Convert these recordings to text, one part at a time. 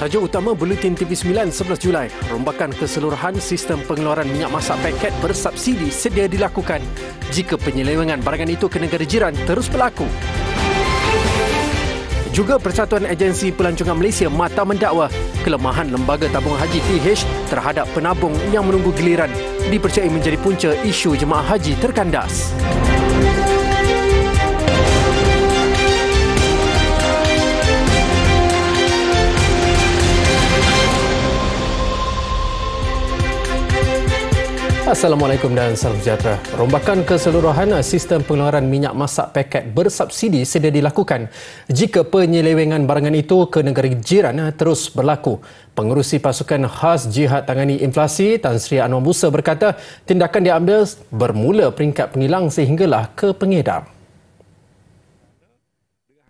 Tajuk utama Buletin TV9 11 Julai, rombakan keseluruhan sistem pengeluaran minyak masak paket bersubsidi sedia dilakukan jika penyelewengan barangan itu ke negara jiran terus berlaku. Juga Persatuan Agensi Pelancongan Malaysia MATA mendakwa kelemahan Lembaga Tabungan Haji TH terhadap penabung yang menunggu giliran dipercayai menjadi punca isu jemaah haji terkandas. Assalamualaikum dan salam sejahtera. Rombakan keseluruhan sistem pengeluaran minyak masak paket bersubsidi sedia dilakukan jika penyelewengan barangan itu ke negara jiran terus berlaku. Pengerusi Pasukan Khas Jihad Tangani Inflasi Tan Sri Anwar Musa berkata tindakan diambil bermula peringkat pengilang sehinggalah ke pengedar.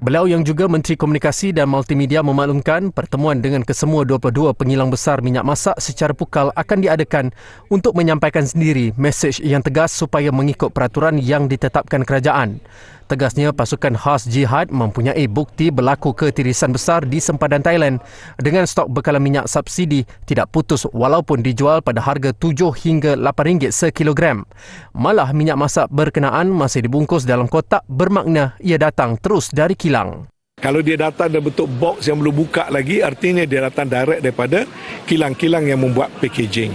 Beliau yang juga Menteri Komunikasi dan Multimedia memaklumkan pertemuan dengan kesemua 22 pengilang besar minyak masak secara pukal akan diadakan untuk menyampaikan sendiri mesej yang tegas supaya mengikut peraturan yang ditetapkan kerajaan. Tegasnya, Pasukan Khas Jihad mempunyai bukti berlaku ketirisan besar di sempadan Thailand dengan stok bekalan minyak subsidi tidak putus walaupun dijual pada harga 7 hingga 8 ringgit sekilogram. Malah minyak masak berkenaan masih dibungkus dalam kotak bermakna ia datang terus dari kilang. Kalau dia datang dalam bentuk box yang belum buka lagi, artinya dia datang direct daripada kilang-kilang yang membuat packaging.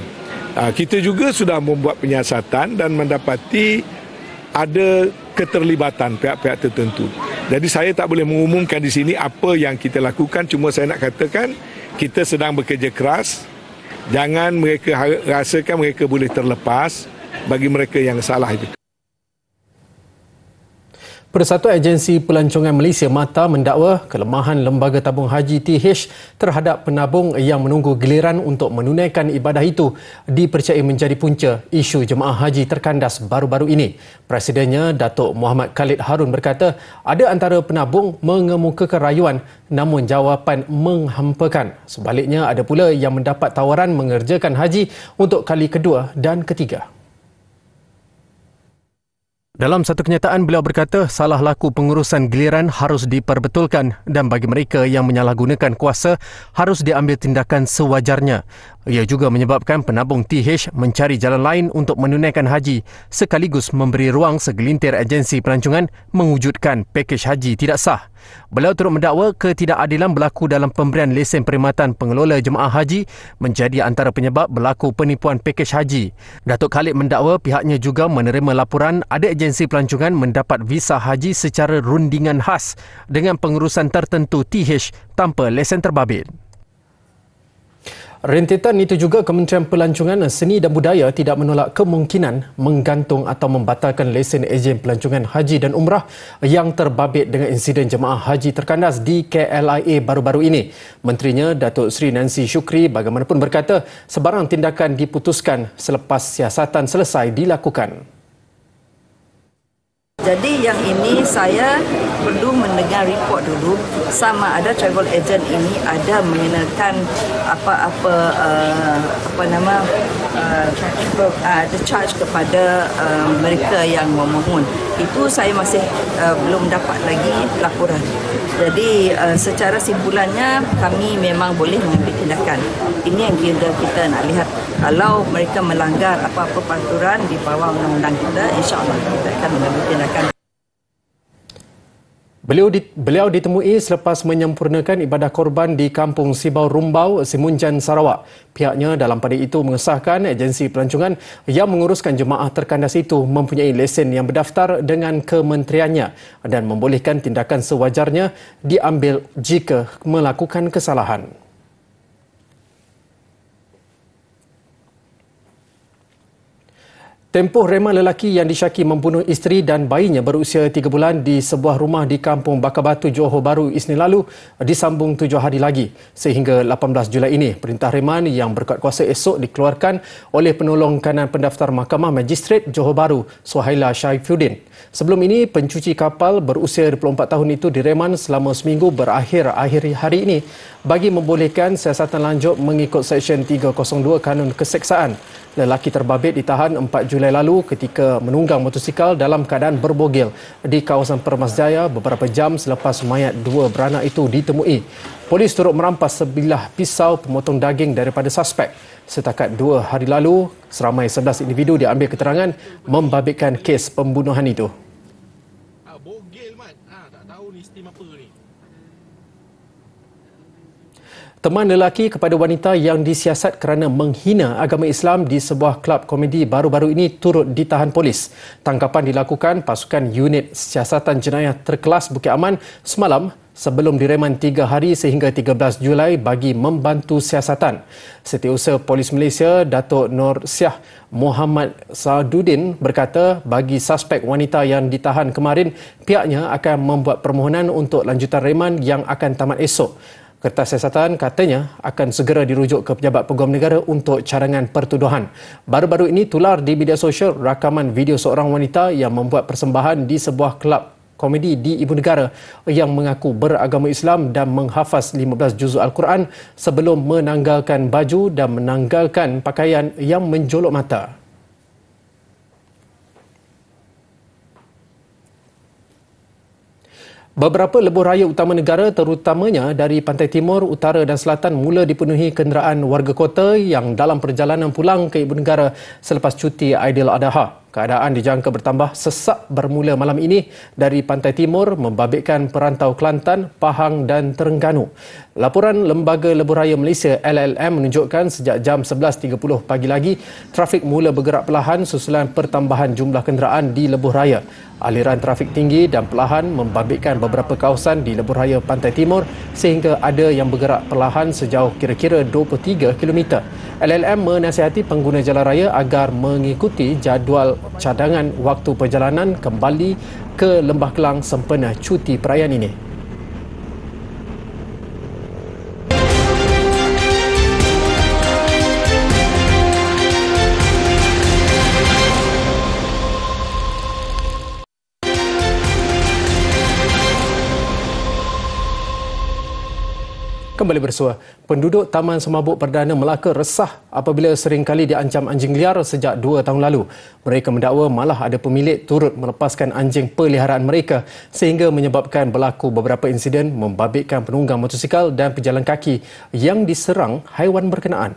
Kita juga sudah membuat penyiasatan dan mendapati ada keterlibatan pihak-pihak tertentu. Jadi saya tak boleh mengumumkan di sini apa yang kita lakukan, cuma saya nak katakan kita sedang bekerja keras. Jangan mereka rasakan mereka boleh terlepas bagi mereka yang salah itu. Persatuan Agensi Pelancongan Malaysia MATA mendakwa kelemahan Lembaga Tabung Haji TH terhadap penabung yang menunggu giliran untuk menunaikan ibadah itu dipercayai menjadi punca isu jemaah haji terkandas baru-baru ini. Presidennya Datuk Muhammad Khalid Harun berkata ada antara penabung mengemukakan rayuan namun jawapan menghampakan. Sebaliknya ada pula yang mendapat tawaran mengerjakan haji untuk kali kedua dan ketiga. Dalam satu kenyataan, beliau berkata salah laku pengurusan giliran harus diperbetulkan dan bagi mereka yang menyalahgunakan kuasa harus diambil tindakan sewajarnya. Ia juga menyebabkan penabung TH mencari jalan lain untuk menunaikan haji sekaligus memberi ruang segelintir agensi pelancongan mewujudkan pakej haji tidak sah. Beliau turut mendakwa ketidakadilan berlaku dalam pemberian lesen perkhidmatan pengelola jemaah haji menjadi antara penyebab berlaku penipuan pakej haji. Datuk Khalid mendakwa pihaknya juga menerima laporan ada agensi pelancongan mendapat visa haji secara rundingan khas dengan pengurusan tertentu TH tanpa lesen terbabit. Rentetan itu juga Kementerian Pelancongan Seni dan Budaya tidak menolak kemungkinan menggantung atau membatalkan lesen ejen pelancongan haji dan umrah yang terbabit dengan insiden jemaah haji terkandas di KLIA baru-baru ini. Menterinya Datuk Seri Nancy Shukri bagaimanapun berkata sebarang tindakan diputuskan selepas siasatan selesai dilakukan. Jadi yang ini saya perlu mendengar report dulu sama ada travel agent ini ada mengenakan ada charge kepada mereka yang memohon. Itu saya masih belum dapat lagi laporan. Jadi secara simpulannya kami memang boleh mengambil tindakan. Ini yang kita nak lihat. Kalau mereka melanggar apa-apa peraturan di bawah undang-undang kita, insya-Allah kita akan mengambil tindakan. Beliau ditemui selepas menyempurnakan ibadah korban di Kampung Sibau Rumbau, Simunjan, Sarawak. Pihaknya dalam pada itu mengesahkan agensi pelancongan yang menguruskan jemaah terkandas itu mempunyai lesen yang berdaftar dengan kementeriannya dan membolehkan tindakan sewajarnya diambil jika melakukan kesalahan. Tempoh rema lelaki yang disyaki membunuh isteri dan bayinya berusia 3 bulan di sebuah rumah di Kampung Bakar Batu, Johor Bahru Isnin lalu disambung 7 hari lagi. Sehingga 18 Julai ini, perintah reman yang berkuat kuasa esok dikeluarkan oleh penolong kanan pendaftar Mahkamah Magistrate Johor Bahru, Suhaila Syaifuddin. Sebelum ini, pencuci kapal berusia 24 tahun itu direman selama seminggu berakhir hari ini. bagi membolehkan siasatan lanjut mengikut Seksyen 302 Kanun Keseksaan. Lelaki terbabit ditahan 4 Julai lalu ketika menunggang motosikal dalam keadaan berbogel di kawasan Permas Jaya beberapa jam selepas mayat 2 beranak itu ditemui. Polis turut merampas sebilah pisau pemotong daging daripada suspek. Setakat 2 hari lalu, seramai 11 individu diambil keterangan membabitkan kes pembunuhan itu. Bogel, Mat. Tak tahu ni steam apa ni. Teman lelaki kepada wanita yang disiasat kerana menghina agama Islam di sebuah kelab komedi baru-baru ini turut ditahan polis. Tangkapan dilakukan pasukan unit siasatan jenayah terkelas Bukit Aman semalam sebelum direman 3 hari sehingga 13 Julai bagi membantu siasatan. Setiausaha Polis Malaysia, Datuk Nur Syah Muhammad Saduddin berkata bagi suspek wanita yang ditahan kemarin, pihaknya akan membuat permohonan untuk lanjutan reman yang akan tamat esok. Kertas siasatan katanya akan segera dirujuk ke Pejabat Peguam Negara untuk cadangan pertuduhan. Baru-baru ini tular di media sosial rakaman video seorang wanita yang membuat persembahan di sebuah kelab komedi di Ibu Negara yang mengaku beragama Islam dan menghafaz 15 juzuk Al-Quran sebelum menanggalkan baju dan menanggalkan pakaian yang menjolok mata. Beberapa lebuh raya utama negara terutamanya dari pantai timur, utara dan selatan mula dipenuhi kenderaan warga kota yang dalam perjalanan pulang ke Ibu Negara selepas cuti Aidiladha. Keadaan dijangka bertambah sesak bermula malam ini dari pantai timur membabitkan perantau Kelantan, Pahang dan Terengganu. Laporan Lembaga Lebuh Raya Malaysia LLM menunjukkan sejak jam 11.30 pagi lagi, trafik mula bergerak perlahan susulan pertambahan jumlah kenderaan di lebuh raya. Aliran trafik tinggi dan perlahan membabitkan beberapa kawasan di lebuh raya pantai timur sehingga ada yang bergerak perlahan sejauh kira-kira 23 km. LLM menasihati pengguna jalan raya agar mengikuti jadual cadangan waktu perjalanan kembali ke Lembah Kelang sempena cuti perayaan ini. Kembali bersua, penduduk Taman Semabuk Perdana Melaka resah apabila seringkali diancam anjing liar sejak 2 tahun lalu. Mereka mendakwa malah ada pemilik turut melepaskan anjing peliharaan mereka sehingga menyebabkan berlaku beberapa insiden membabitkan penunggang motosikal dan pejalan kaki yang diserang haiwan berkenaan.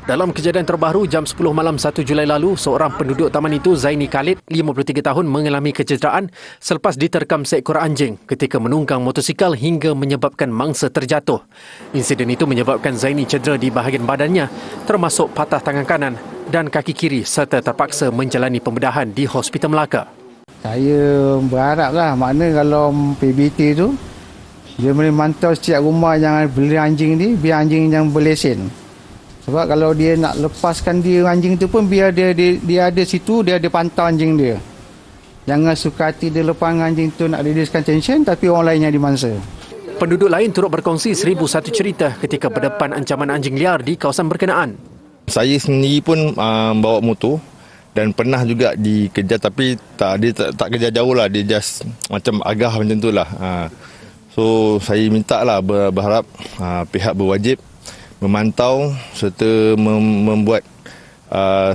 Dalam kejadian terbaru jam 10 malam 1 Julai lalu, seorang penduduk taman itu, Zaini Khalid, 53 tahun, mengalami kecederaan selepas diterkam seekor anjing ketika menunggang motosikal hingga menyebabkan mangsa terjatuh. Insiden itu menyebabkan Zaini cedera di bahagian badannya, termasuk patah tangan kanan dan kaki kiri serta terpaksa menjalani pembedahan di Hospital Melaka. Saya berharaplah, makna kalau PBT tu, dia boleh mantau setiap rumah yang beli anjing ni, biar anjing yang berlesen. Sebab kalau dia nak lepaskan dia anjing tu pun biar dia ada situ, dia ada pantau anjing dia. Jangan suka hati dia lepas anjing tu nak reducekan tension tapi orang lain yang dimangsa. Penduduk lain turut berkongsi 1001 cerita ketika berdepan ancaman anjing liar di kawasan berkenaan. Saya sendiri pun bawa motor dan pernah juga dikejar tapi dia tak kejar jauh lah, dia just macam agah macam tu lah. So saya minta lah berharap pihak berwajib memantau serta membuat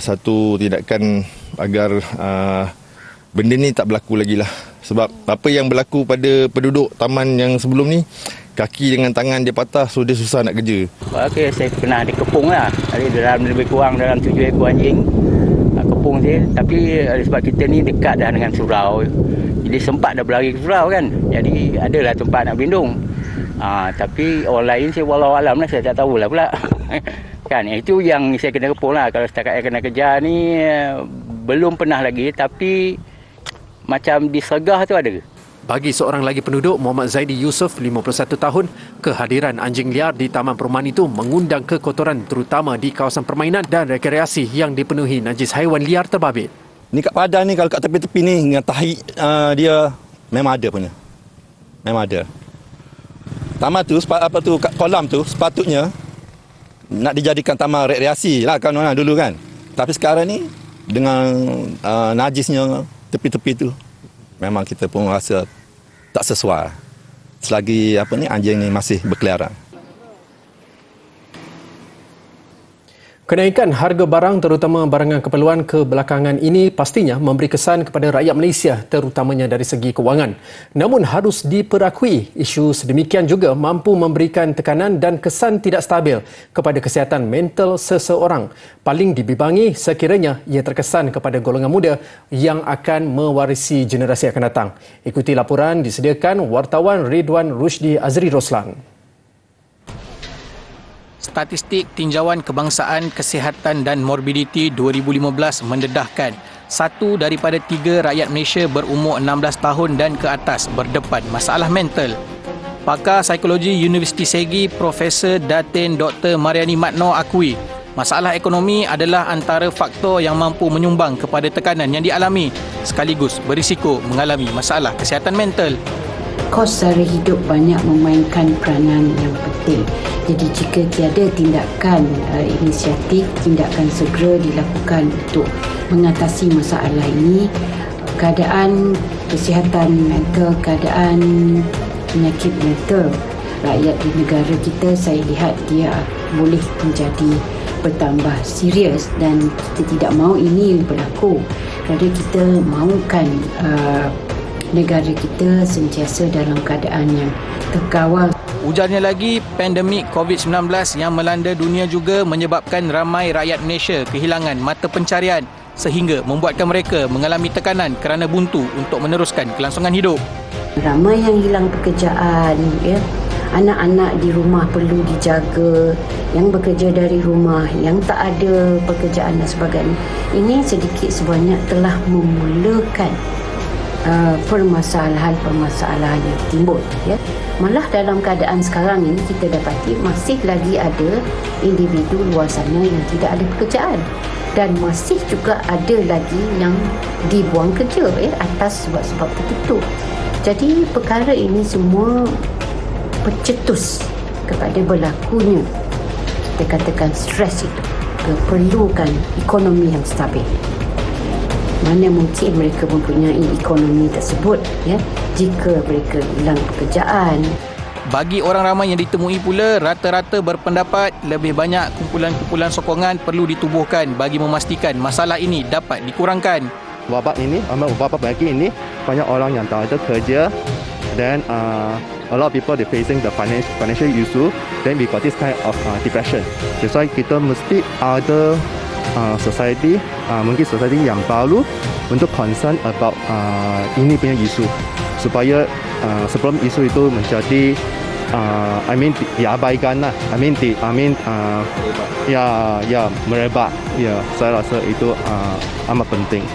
satu tindakan agar benda ni tak berlaku lagi lah. Sebab apa yang berlaku pada penduduk taman yang sebelum ni, kaki dengan tangan dia patah, so dia susah nak kerja. Okay, saya pernah dikepung lah. Dalam lebih kurang dalam 7 ekor anjing kepung saya. Tapi sebab kita ni dekat dah dengan surau, jadi sempat dah berlari ke surau kan. Jadi adalah tempat nak berlindung. Tapi orang lain saya wallahualam lah, saya tak tahulah pula. Kan, itu yang saya kena kepung lah. Kalau setakat yang kena kejar ni belum pernah lagi, tapi macam disergah tu ada. Bagi seorang lagi penduduk, Muhammad Zaidi Yusof, 51 tahun, kehadiran anjing liar di taman perumahan itu mengundang kekotoran terutama di kawasan permainan dan rekreasi yang dipenuhi najis haiwan liar terbabit. Ni kat Padang ni, kalau kat tepi-tepi ni dengan tahi dia memang ada punya. Memang ada. Taman tu, kat kolam tu sepatutnya nak dijadikan taman rekreasi lah kan orang dulu kan. Tapi sekarang ni dengan najisnya tepi-tepi tu, memang kita pun rasa tak sesuai. selagi anjing ni masih berkeliaran. Kenaikan harga barang terutama barangan keperluan kebelakangan ini pastinya memberi kesan kepada rakyat Malaysia terutamanya dari segi kewangan. Namun harus diperakui, isu sedemikian juga mampu memberikan tekanan dan kesan tidak stabil kepada kesihatan mental seseorang. Paling dibibangi sekiranya ia terkesan kepada golongan muda yang akan mewarisi generasi akan datang. Ikuti laporan disediakan wartawan Ridwan Rushdi Azri Roslan. Statistik Tinjauan Kebangsaan Kesihatan dan Morbiditi 2015 mendedahkan 1 daripada 3 rakyat Malaysia berumur 16 tahun dan ke atas berdepan masalah mental. Pakar Psikologi Universiti Segi Profesor Datin Dr. Mariani Matno akui masalah ekonomi adalah antara faktor yang mampu menyumbang kepada tekanan yang dialami sekaligus berisiko mengalami masalah kesihatan mental. Kos sara hidup banyak memainkan peranan yang penting. Jadi jika tiada tindakan inisiatif, tindakan segera dilakukan untuk mengatasi masalah ini, keadaan kesihatan mental, keadaan penyakit mental rakyat di negara kita, saya lihat dia boleh menjadi bertambah serius dan kita tidak mahu ini berlaku. Kerana kita mahukan negara kita sentiasa dalam keadaan yang terkawal. Ujarnya lagi, pandemik COVID-19 yang melanda dunia juga menyebabkan ramai rakyat Malaysia kehilangan mata pencarian sehingga membuatkan mereka mengalami tekanan kerana buntu untuk meneruskan kelangsungan hidup. Ramai yang hilang pekerjaan, anak-anak di rumah perlu dijaga, yang bekerja dari rumah, yang tak ada pekerjaan dan sebagainya. Ini sedikit sebanyak telah memulakan permasalahan-permasalahan yang timbul. Malah dalam keadaan sekarang ini kita dapati masih lagi ada individu luar sana yang tidak ada pekerjaan dan masih juga ada lagi yang dibuang kerja atas sebab-sebab tertentu. Jadi perkara ini semua pencetus kepada berlakunya, kita katakan stres itu, keperlukan ekonomi yang stabil. Mana mungkin mereka mempunyai ekonomi tersebut jika mereka hilang pekerjaan. Bagi orang ramai yang ditemui pula, rata-rata berpendapat lebih banyak kumpulan-kumpulan sokongan perlu ditubuhkan bagi memastikan masalah ini dapat dikurangkan. Wabak bagi ini banyak orang yang tak ada kerja, then a lot of people they facing the financial issue, then we got this kind of depression. That's why kita mesti ada society, mungkin society yang baru untuk concern about ini punya isu supaya sebelum isu itu menjadi diabaikan lah. Merebak. Saya rasa itu amat penting.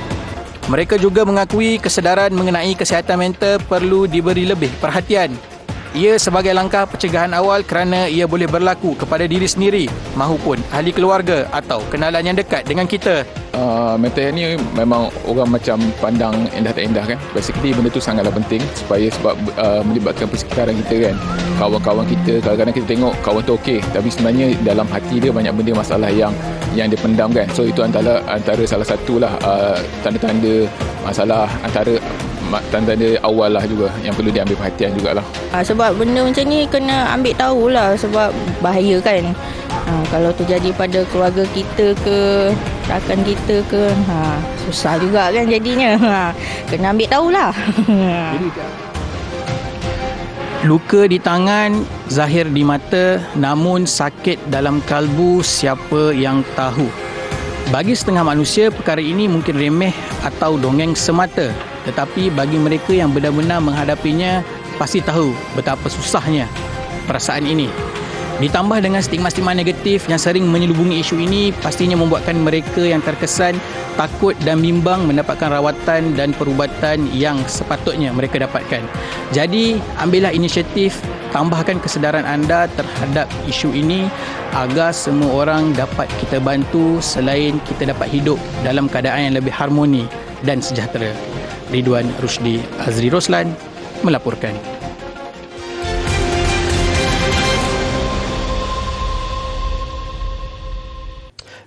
Mereka juga mengakui kesedaran mengenai kesihatan mental perlu diberi lebih perhatian. Ia sebagai langkah pencegahan awal kerana ia boleh berlaku kepada diri sendiri mahupun ahli keluarga atau kenalan yang dekat dengan kita. Mental ni memang orang macam pandang indah tak indah kan. Basically benda tu sangatlah penting sebab melibatkan persekitaran kita kan. Kawan-kawan kita, kadang-kadang kita tengok kawan tu okey, tapi sebenarnya dalam hati dia banyak benda masalah yang dia pendam kan. So itu antara salah satulah tanda-tanda masalah, antara tanda-tanda awal lah juga yang perlu diambil perhatian jugalah. Sebab benda macam ni kena ambil tahulah sebab bahaya kan. Kalau terjadi pada keluarga kita ke, rakan kita ke, susah juga kan jadinya. Kena ambil tahulah. Luka di tangan, zahir di mata, namun sakit dalam kalbu siapa yang tahu. Bagi setengah manusia, perkara ini mungkin remeh atau dongeng semata. Tetapi bagi mereka yang benar-benar menghadapinya, pasti tahu betapa susahnya perasaan ini. Ditambah dengan stigma-stigma negatif yang sering menyelubungi isu ini, pastinya membuatkan mereka yang terkesan takut dan bimbang mendapatkan rawatan dan perubatan yang sepatutnya mereka dapatkan. Jadi, ambillah inisiatif, tambahkan kesedaran anda terhadap isu ini agar semua orang dapat kita bantu selain kita dapat hidup dalam keadaan yang lebih harmoni dan sejahtera. Ridwan Rushdi Azri Roslan melaporkan.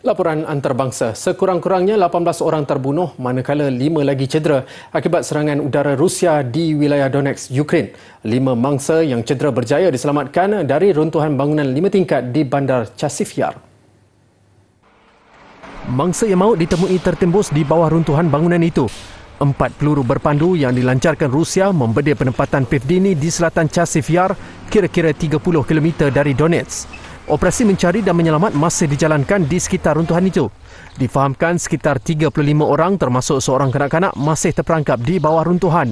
Laporan antarabangsa, sekurang-kurangnya 18 orang terbunuh manakala 5 lagi cedera akibat serangan udara Rusia di wilayah Donetsk, Ukraine. 5 mangsa yang cedera berjaya diselamatkan dari runtuhan bangunan 5 tingkat di bandar Chasiv Yar. Mangsa yang maut ditemui tertembus di bawah runtuhan bangunan itu. 4 peluru berpandu yang dilancarkan Rusia membedil penempatan Pevdini di selatan Chasiv Yar, kira-kira 30 km dari Donetsk. Operasi mencari dan menyelamat masih dijalankan di sekitar runtuhan itu. Difahamkan sekitar 35 orang termasuk seorang kanak-kanak masih terperangkap di bawah runtuhan.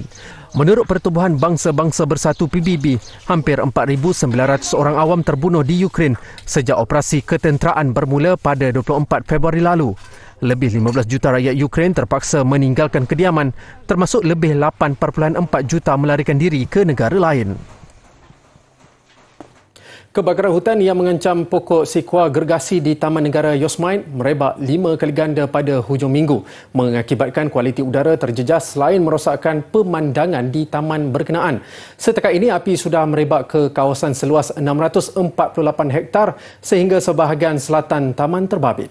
Menurut Pertubuhan Bangsa-Bangsa Bersatu PBB, hampir 4,900 orang awam terbunuh di Ukraine sejak operasi ketenteraan bermula pada 24 Februari lalu. Lebih 15 juta rakyat Ukraine terpaksa meninggalkan kediaman, termasuk lebih 8.4 juta melarikan diri ke negara lain. Kebakaran hutan yang mengancam pokok sikwa gergasi di Taman Negara Yosemite merebak 5 kali ganda pada hujung minggu, mengakibatkan kualiti udara terjejas selain merosakkan pemandangan di taman berkenaan. Setakat ini, api sudah merebak ke kawasan seluas 648 hektar sehingga sebahagian selatan taman terbabit.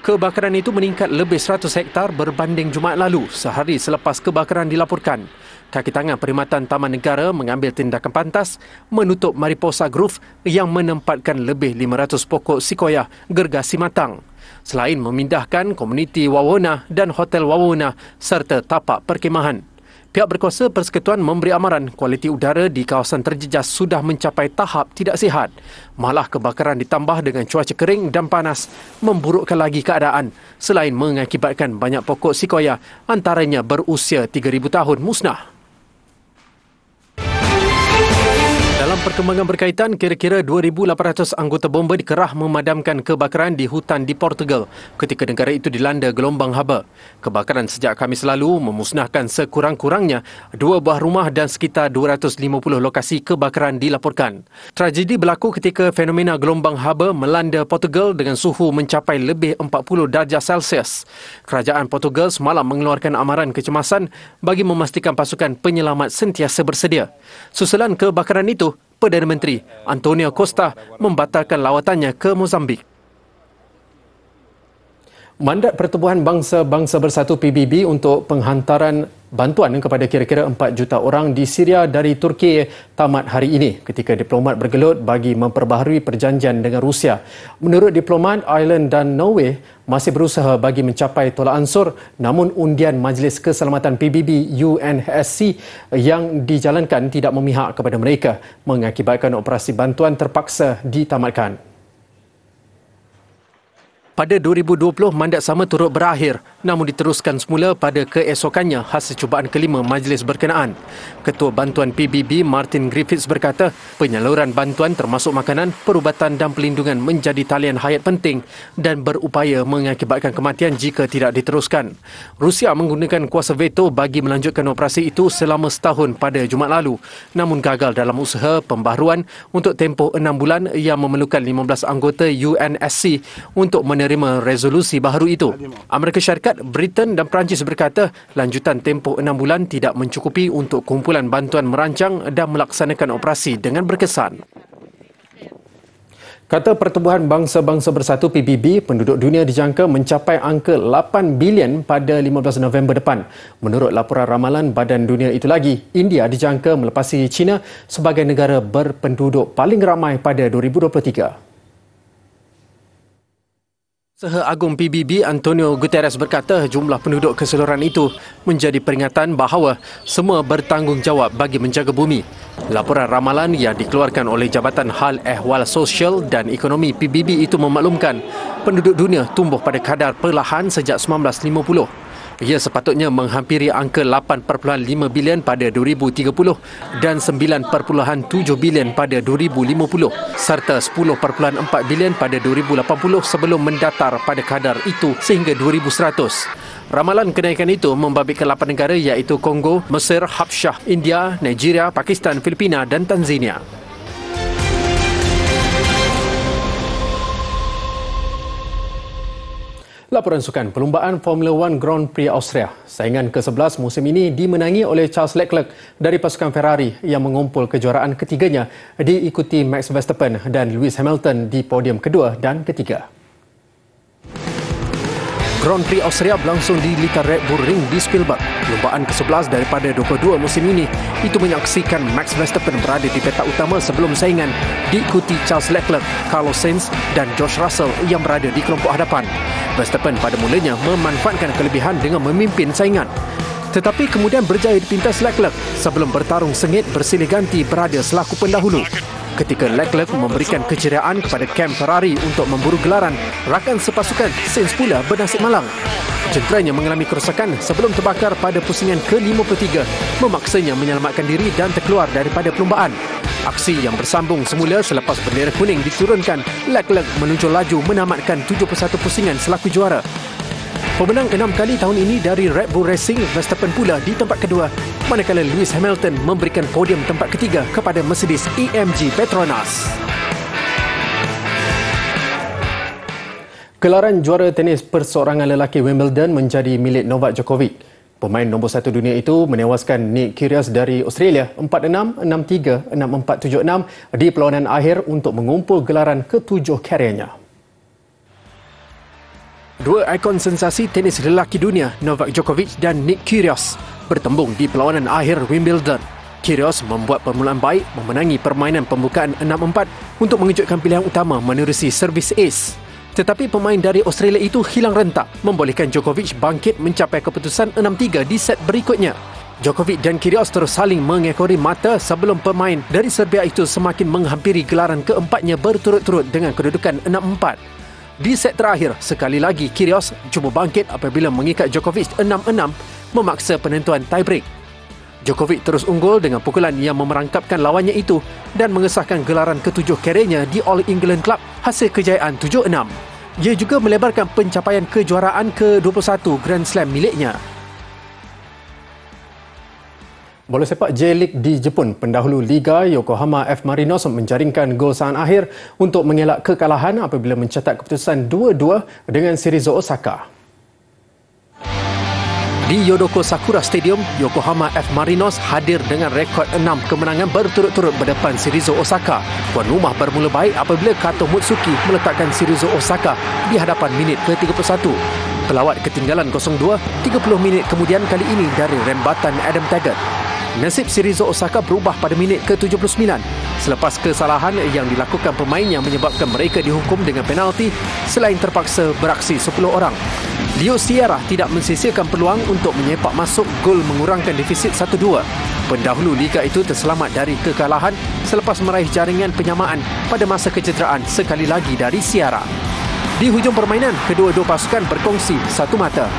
Kebakaran itu meningkat lebih 100 hektar berbanding Jumaat lalu, sehari selepas kebakaran dilaporkan. Kaki tangan Perkhidmatan Taman Negara mengambil tindakan pantas menutup Mariposa Grove yang menempatkan lebih 500 pokok sikoya gergasi matang. Selain memindahkan komuniti Wawona dan Hotel Wawona serta tapak perkhemahan. Pihak berkuasa persekutuan memberi amaran kualiti udara di kawasan terjejas sudah mencapai tahap tidak sihat. Malah kebakaran ditambah dengan cuaca kering dan panas memburukkan lagi keadaan selain mengakibatkan banyak pokok sikoya antaranya berusia 3,000 tahun musnah. Dalam perkembangan berkaitan, kira-kira 2,800 anggota bomba dikerah memadamkan kebakaran di hutan di Portugal ketika negara itu dilanda gelombang haba. Kebakaran sejak Khamis lalu memusnahkan sekurang-kurangnya 2 buah rumah dan sekitar 250 lokasi kebakaran dilaporkan. Tragedi berlaku ketika fenomena gelombang haba melanda Portugal dengan suhu mencapai lebih 40 darjah Celsius. Kerajaan Portugal semalam mengeluarkan amaran kecemasan bagi memastikan pasukan penyelamat sentiasa bersedia. Susulan kebakaran itu, Perdana Menteri Antonio Costa membatalkan lawatannya ke Mozambik. Mandat Pertubuhan Bangsa-Bangsa Bersatu PBB untuk penghantaran bantuan kepada kira-kira 4 juta orang di Syria dari Turki tamat hari ini ketika diplomat bergelut bagi memperbaharui perjanjian dengan Rusia. Menurut diplomat, Ireland dan Norway masih berusaha bagi mencapai tolak ansur, namun undian Majlis Keselamatan PBB UNSC yang dijalankan tidak memihak kepada mereka, mengakibatkan operasi bantuan terpaksa ditamatkan. Pada 2020, mandat sama turut berakhir namun diteruskan semula pada keesokannya hasil cubaan kelima majlis berkenaan. Ketua Bantuan PBB Martin Griffiths berkata, penyaluran bantuan termasuk makanan, perubatan dan pelindungan menjadi talian hayat penting dan berupaya mengakibatkan kematian jika tidak diteruskan. Rusia menggunakan kuasa veto bagi melanjutkan operasi itu selama setahun pada Jumaat lalu, namun gagal dalam usaha pembaharuan untuk tempoh 6 bulan yang memerlukan 15 anggota UNSC untuk menerima resolusi baharu itu. Amerika Syarikat, Britain dan Perancis berkata lanjutan tempoh 6 bulan tidak mencukupi untuk kumpulan bantuan merancang dan melaksanakan operasi dengan berkesan. Kata Pertubuhan Bangsa-Bangsa Bersatu PBB, penduduk dunia dijangka mencapai angka 8 bilion pada 15 November depan. Menurut laporan ramalan Badan Dunia itu lagi, India dijangka melepasi China sebagai negara berpenduduk paling ramai pada 2023. Saha Agung PBB Antonio Guterres berkata jumlah penduduk keseluruhan itu menjadi peringatan bahawa semua bertanggungjawab bagi menjaga bumi. Laporan ramalan yang dikeluarkan oleh Jabatan Hal Ehwal Sosial dan Ekonomi PBB itu memaklumkan penduduk dunia tumbuh pada kadar perlahan sejak 1950. Ia sepatutnya menghampiri angka 8.5 bilion pada 2030 dan 9.7 bilion pada 2050 serta 10.4 bilion pada 2080 sebelum mendatar pada kadar itu sehingga 2100. Ramalan kenaikan itu membabitkan 8 negara iaitu Kongo, Mesir, Habsyah, India, Nigeria, Pakistan, Filipina dan Tanzania. Laporan sukan perlumbaan Formula 1 Grand Prix Austria. Saingan ke-11 musim ini dimenangi oleh Charles Leclerc dari pasukan Ferrari yang mengumpul kejuaraan ketiganya, diikuti Max Verstappen dan Lewis Hamilton di podium kedua dan ketiga. Grand Prix Austria berlangsung di litar Red Bull Ring di Spielberg. Perlumbaan ke-11 daripada 22 musim ini itu menyaksikan Max Verstappen berada di petak utama sebelum saingan, diikuti Charles Leclerc, Carlos Sainz dan George Russell yang berada di kelompok hadapan. Verstappen pada mulanya memanfaatkan kelebihan dengan memimpin saingan. Tetapi kemudian berjaya dipintas Leclerc sebelum bertarung sengit bersilih ganti berada selaku pendahulu. Ketika Leclerc memberikan keceriaan kepada kamp Ferrari untuk memburu gelaran, rakan sepasukan Sainz pula bernasib malang. Jenderanya mengalami kerosakan sebelum terbakar pada pusingan ke-53, memaksanya menyelamatkan diri dan terkeluar daripada perlumbaan. Aksi yang bersambung semula selepas bendera kuning diturunkan, Leclerc menunjuk laju menamatkan 71 pusingan selaku juara. Pemenang 6 kali tahun ini dari Red Bull Racing, Verstappen pula di tempat kedua, manakala Lewis Hamilton memberikan podium tempat ketiga kepada Mercedes-AMG Petronas. Gelaran juara tenis perseorangan lelaki Wimbledon menjadi milik Novak Djokovic. Pemain nombor 1 dunia itu menewaskan Nick Kyrgios dari Australia 4-6, 6-3, 6-4, 7-6 di perlawanan akhir untuk mengumpul gelaran ke-7 karirnya. Dua ikon sensasi tenis lelaki dunia, Novak Djokovic dan Nick Kyrgios, bertembung di perlawanan akhir Wimbledon. Kyrgios membuat permulaan baik, memenangi permainan pembukaan 6-4 untuk mengejutkan pilihan utama menerusi servis ace. Tetapi pemain dari Australia itu hilang rentak, membolehkan Djokovic bangkit mencapai keputusan 6-3 di set berikutnya. Djokovic dan Kyrgios terus saling mengekori mata sebelum pemain dari Serbia itu semakin menghampiri gelaran keempatnya berturut-turut dengan kedudukan 6-4. Di set terakhir, sekali lagi Kyrgios cuba bangkit apabila mengikat Djokovic 6-6, memaksa penentuan tiebreak. Djokovic terus unggul dengan pukulan yang memerangkapkan lawannya itu dan mengesahkan gelaran ke-7 karirnya di All England Club hasil kejayaan 7-6. Ia juga melebarkan pencapaian kejuaraan ke-21 Grand Slam miliknya. Bola sepak J-League di Jepun, pendahulu Liga Yokohama F. Marinos menjaringkan gol saat akhir untuk mengelak kekalahan apabila mencetak keputusan 2-2 dengan Shimizu Osaka. Di Yodoko Sakura Stadium, Yokohama F. Marinos hadir dengan rekod 6 kemenangan berturut-turut berdepan Shimizu Osaka. Tuan rumah bermula baik apabila Kato Mutsuki meletakkan Shimizu Osaka di hadapan minit ke-31. Pelawat ketinggalan 0-2, 30 minit kemudian kali ini dari rembatan Adam Taggart. Nasib Shimizu Osaka berubah pada minit ke-79 selepas kesalahan yang dilakukan pemainnya menyebabkan mereka dihukum dengan penalti selain terpaksa beraksi 10 orang. Leo Sierra tidak mensisihkan peluang untuk menyepak masuk gol mengurangkan defisit 1-2. Pendahulu liga itu terselamat dari kekalahan selepas meraih jaringan penyamaan pada masa kecederaan sekali lagi dari Sierra. Di hujung permainan, kedua-dua pasukan berkongsi satu mata.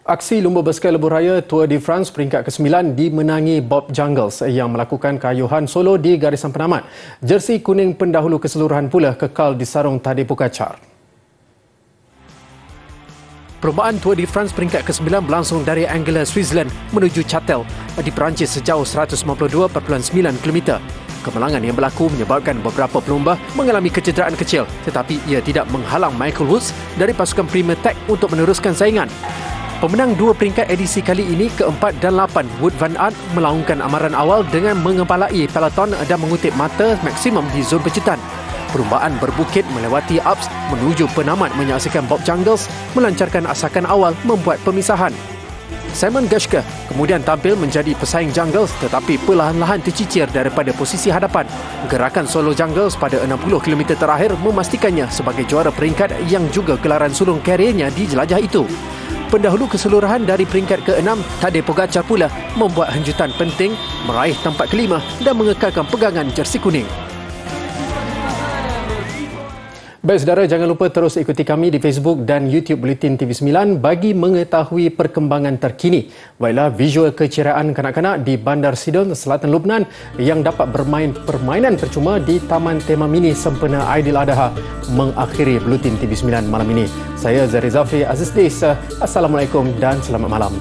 Aksi lumba basikal lebuh raya Tour de France peringkat ke-9 dimenangi Bob Jungels yang melakukan kayuhan solo di garisan penamat. Jersey kuning pendahulu keseluruhan pula kekal di sarung Tadej Pogačar. Perlombaan Tour de France peringkat ke-9 berlangsung dari Angela, Switzerland menuju Châtel di Perancis sejauh 152.9 km. Kemenangan yang berlaku menyebabkan beberapa pelumba mengalami kecederaan kecil, tetapi ia tidak menghalang Michael Woods dari pasukan Premier Tech untuk meneruskan saingan. Pemenang dua peringkat edisi kali ini, ke-4 dan 8, Wout van Aert melaungkan amaran awal dengan mengepalai peloton dan mengutip mata maksimum di zon pencitan. Perlumbaan berbukit melewati Alps menuju penamat menyaksikan Bob Jungels melancarkan asakan awal membuat pemisahan. Simon Geschke kemudian tampil menjadi pesaing Jungels tetapi perlahan-lahan tercicir daripada posisi hadapan. Gerakan solo Jungels pada 60 km terakhir memastikannya sebagai juara peringkat yang juga gelaran sulung karirnya di jelajah itu. Pendahulu keseluruhan dari peringkat ke-6, Tadej Pogačar pula membuat hanjutan penting meraih tempat kelima dan mengekalkan pegangan jersey kuning. Baik saudara, jangan lupa terus ikuti kami di Facebook dan YouTube Bulletin TV9 bagi mengetahui perkembangan terkini. Baiklah, visual keceriaan kanak-kanak di Bandar Sidon, Selatan Lubnan yang dapat bermain permainan percuma di Taman Tema Mini sempena Aidiladha mengakhiri Bulletin TV9 malam ini. Saya Zahri Zafri Aziz Desa. Assalamualaikum dan selamat malam.